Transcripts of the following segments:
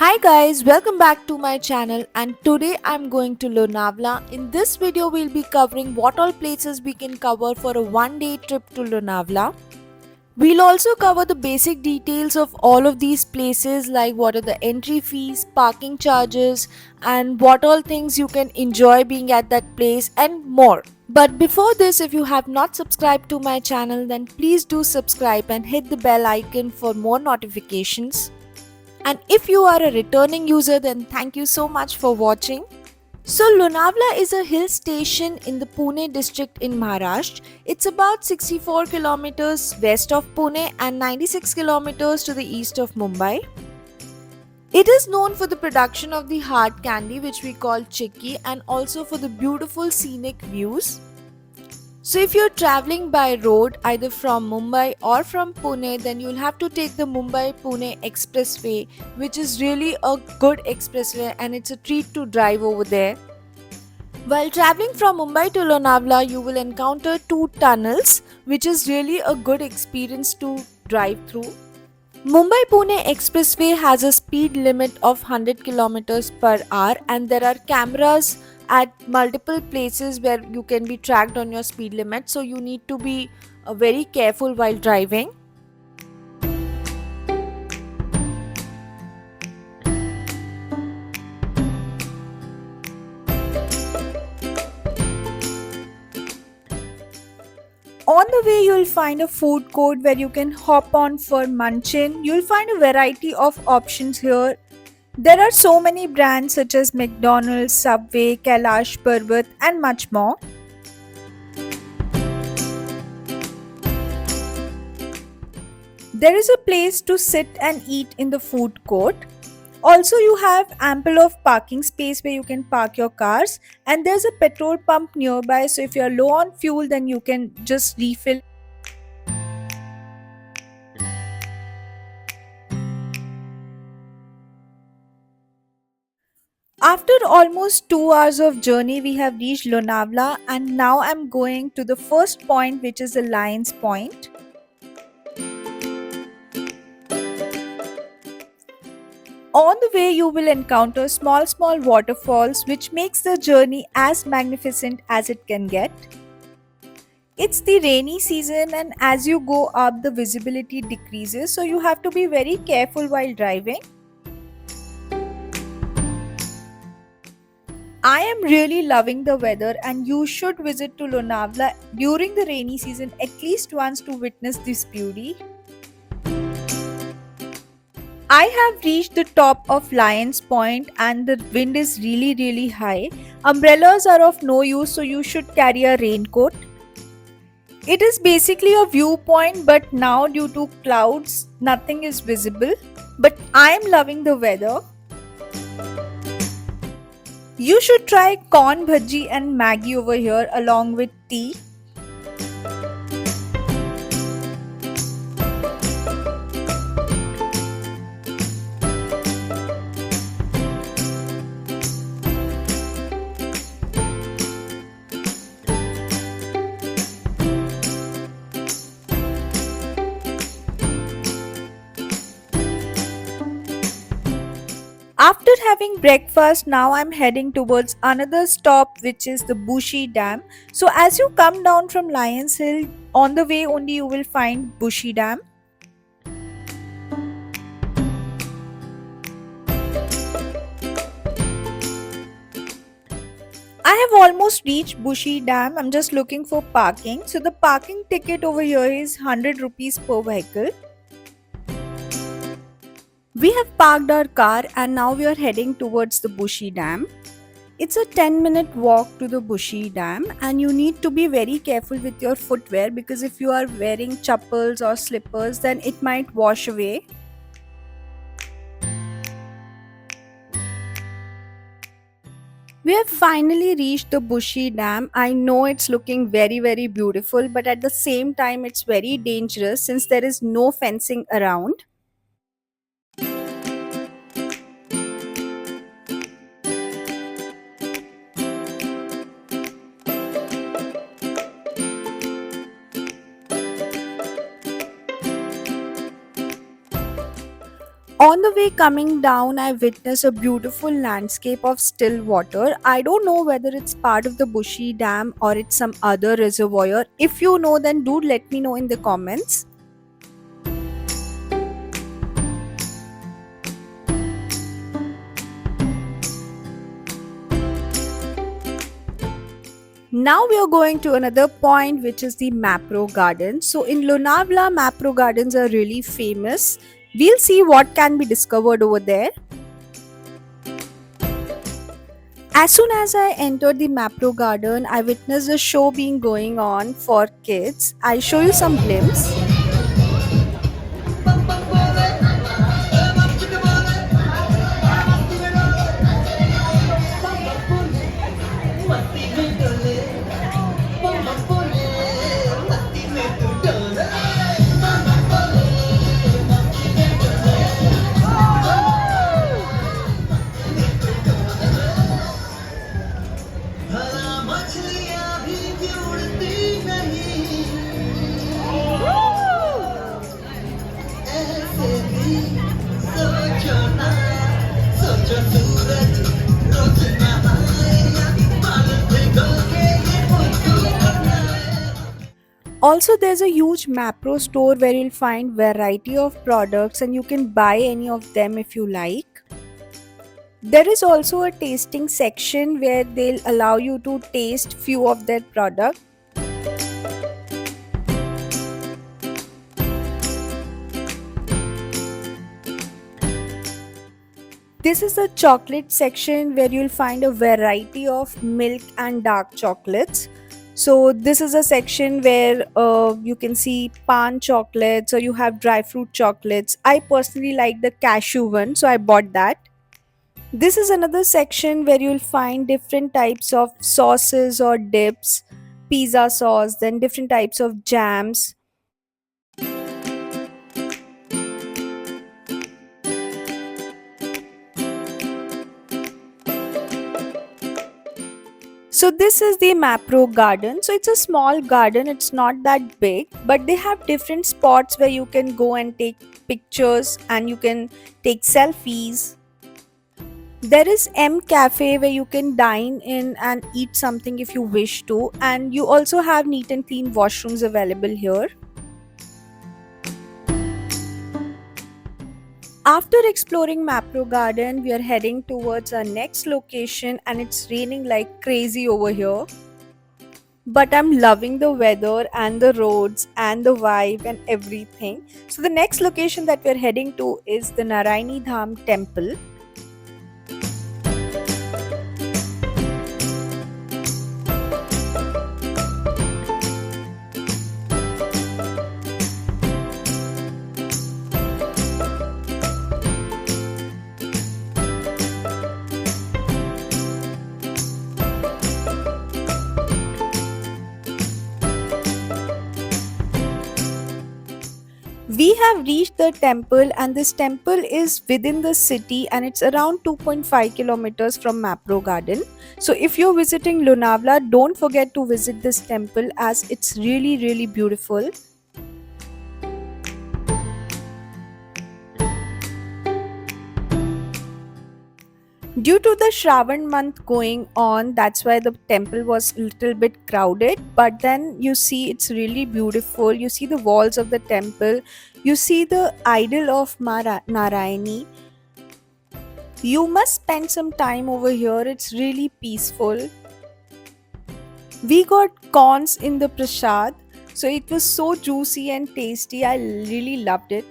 Hi guys, welcome back to my channel and today I'm going to Lonavala. In this video we'll be covering what all places we can cover for a one-day trip to Lonavala. We'll also cover the basic details of all of these places like what are the entry fees, parking charges and what all things you can enjoy being at that place and more. But before this, if you have not subscribed to my channel then please do subscribe and hit the bell icon for more notifications. And if you are a returning user, then thank you so much for watching. So, Lonavala is a hill station in the Pune district in Maharashtra. It's about 64 kilometers west of Pune and 96 kilometers to the east of Mumbai. It is known for the production of the hard candy, which we call chikki, and also for the beautiful scenic views. So if you're traveling by road either from Mumbai or from Pune, then you'll have to take the Mumbai-Pune Expressway, which is really a good expressway and it's a treat to drive over there. While traveling from Mumbai to Lonavala, you will encounter two tunnels, which is really a good experience to drive through. Mumbai-Pune Expressway has a speed limit of 100 kilometers per hour and there are cameras at multiple places where you can be tracked on your speed limit, so you need to be very careful while driving. On the way, you'll find a food court where you can hop on for munching. You'll find a variety of options here. There are so many brands such as McDonald's, Subway, Kailash Parbat and much more. There is a place to sit and eat in the food court. Also, you have ample of parking space where you can park your cars, and there's a petrol pump nearby, so if you're low on fuel then you can just refill. After almost 2 hours of journey, we have reached Lonavala and now I'm going to the first point, which is the Lions Point. On the way, you will encounter small waterfalls which makes the journey as magnificent as it can get. It's the rainy season and as you go up the visibility decreases, so you have to be very careful while driving. I am really loving the weather and you should visit to Lonavala during the rainy season at least once to witness this beauty. I have reached the top of Lions Point and the wind is really high. Umbrellas are of no use, so you should carry a raincoat. It is basically a viewpoint, but now due to clouds nothing is visible, but I am loving the weather. You should try corn bhaji and Maggi over here along with tea. After having breakfast, now I'm heading towards another stop, which is the Bushi Dam. So as you come down from Lions Hill, on the way only you will find Bushi Dam. I have almost reached Bushi Dam. I'm just looking for parking. So the parking ticket over here is 100 rupees per vehicle. We have parked our car and now we are heading towards the Bushi Dam. It's a 10-minute walk to the Bushi Dam and you need to be very careful with your footwear because if you are wearing chappals or slippers then it might wash away. We have finally reached the Bushi Dam. I know it's looking very beautiful, but at the same time it's very dangerous since there is no fencing around. On the way coming down, I witnessed a beautiful landscape of still water. I don't know whether it's part of the Bushy Dam or it's some other reservoir. If you know, then do let me know in the comments. Now we are going to another point, which is the Mapro Garden. So in Lonavala, Mapro Gardens are really famous. We'll see what can be discovered over there. As soon as I entered the Mapro Garden, I witnessed a show being going on for kids. I'll show you some glimpse. Also, there's a huge Mapro store where you'll find variety of products and you can buy any of them if you like. There is also a tasting section where they'll allow you to taste few of their products. This is the chocolate section where you'll find a variety of milk and dark chocolates. So this is a section where you can see pan chocolates or you have dry fruit chocolates. I personally like the cashew one, so I bought that. This is another section where you'll find different types of sauces or dips, pizza sauce, then different types of jams. So this is the Mapro garden. So it's a small garden, it's not that big, but they have different spots where you can go and take pictures and you can take selfies. There is M Cafe where you can dine in and eat something if you wish to, and you also have neat and clean washrooms available here. After exploring Mapro Garden, we are heading towards our next location and it's raining like crazy over here. But I'm loving the weather and the roads and the vibe and everything. So the next location that we're heading to is the Narayani Dham temple. We have reached the temple, and this temple is within the city and it's around 2.5 kilometers from Mapro Garden. So if you're visiting Lonavala, don't forget to visit this temple as it's really beautiful. Due to the Shravan month going on, that's why the temple was a little bit crowded. But then you see it's really beautiful. You see the walls of the temple. You see the idol of Narayani. You must spend some time over here. It's really peaceful. We got corns in the prasad. So it was so juicy and tasty. I really loved it.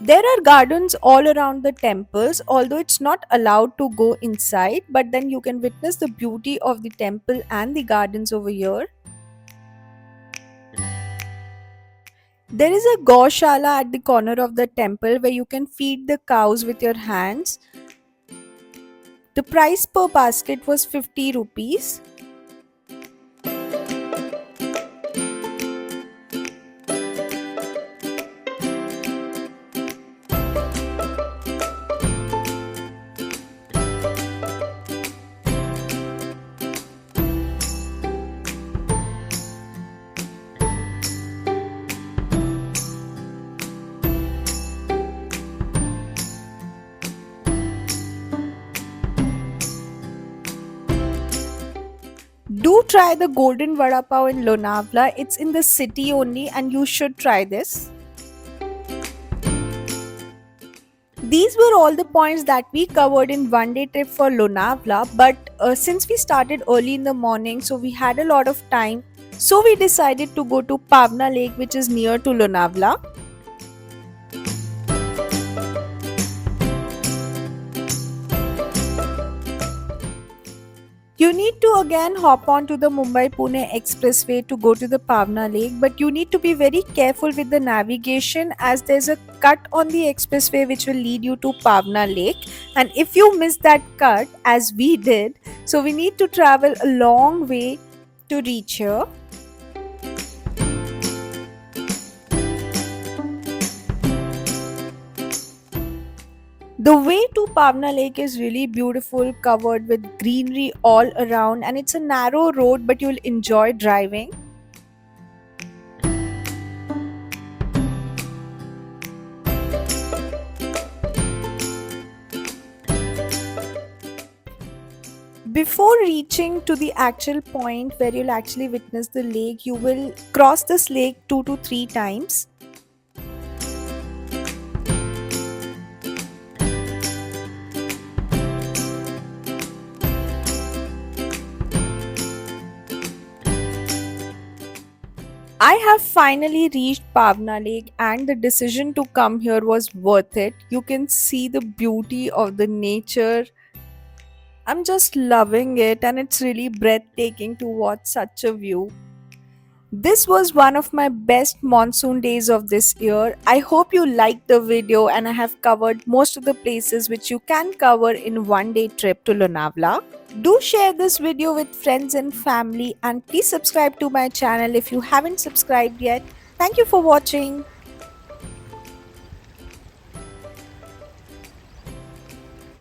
There are gardens all around the temples, although it's not allowed to go inside, but then you can witness the beauty of the temple and the gardens over here. There is a Gaushala at the corner of the temple where you can feed the cows with your hands. The price per basket was 50 rupees. Do try the Golden Vada Pav in Lonavala. It's in the city only and you should try this. These were all the points that we covered in one day trip for Lonavala, but since we started early in the morning, so we had a lot of time. So we decided to go to Pavna Lake, which is near to Lonavala. You need to again hop on to the Mumbai-Pune Expressway to go to the Pavna Lake, but you need to be very careful with the navigation as there's a cut on the expressway which will lead you to Pavna Lake. And if you miss that cut, as we did, so we need to travel a long way to reach here. The way to Pavna Lake is really beautiful, covered with greenery all around, and it's a narrow road, but you'll enjoy driving. Before reaching to the actual point where you'll actually witness the lake, you will cross this lake 2 to 3 times. I have finally reached Pavna Lake and the decision to come here was worth it. You can see the beauty of the nature. I'm just loving it and it's really breathtaking to watch such a view. This was one of my best monsoon days of this year. I hope you liked the video and I have covered most of the places which you can cover in one day trip to Lonavala. Do share this video with friends and family and please subscribe to my channel if you haven't subscribed yet. Thank you for watching.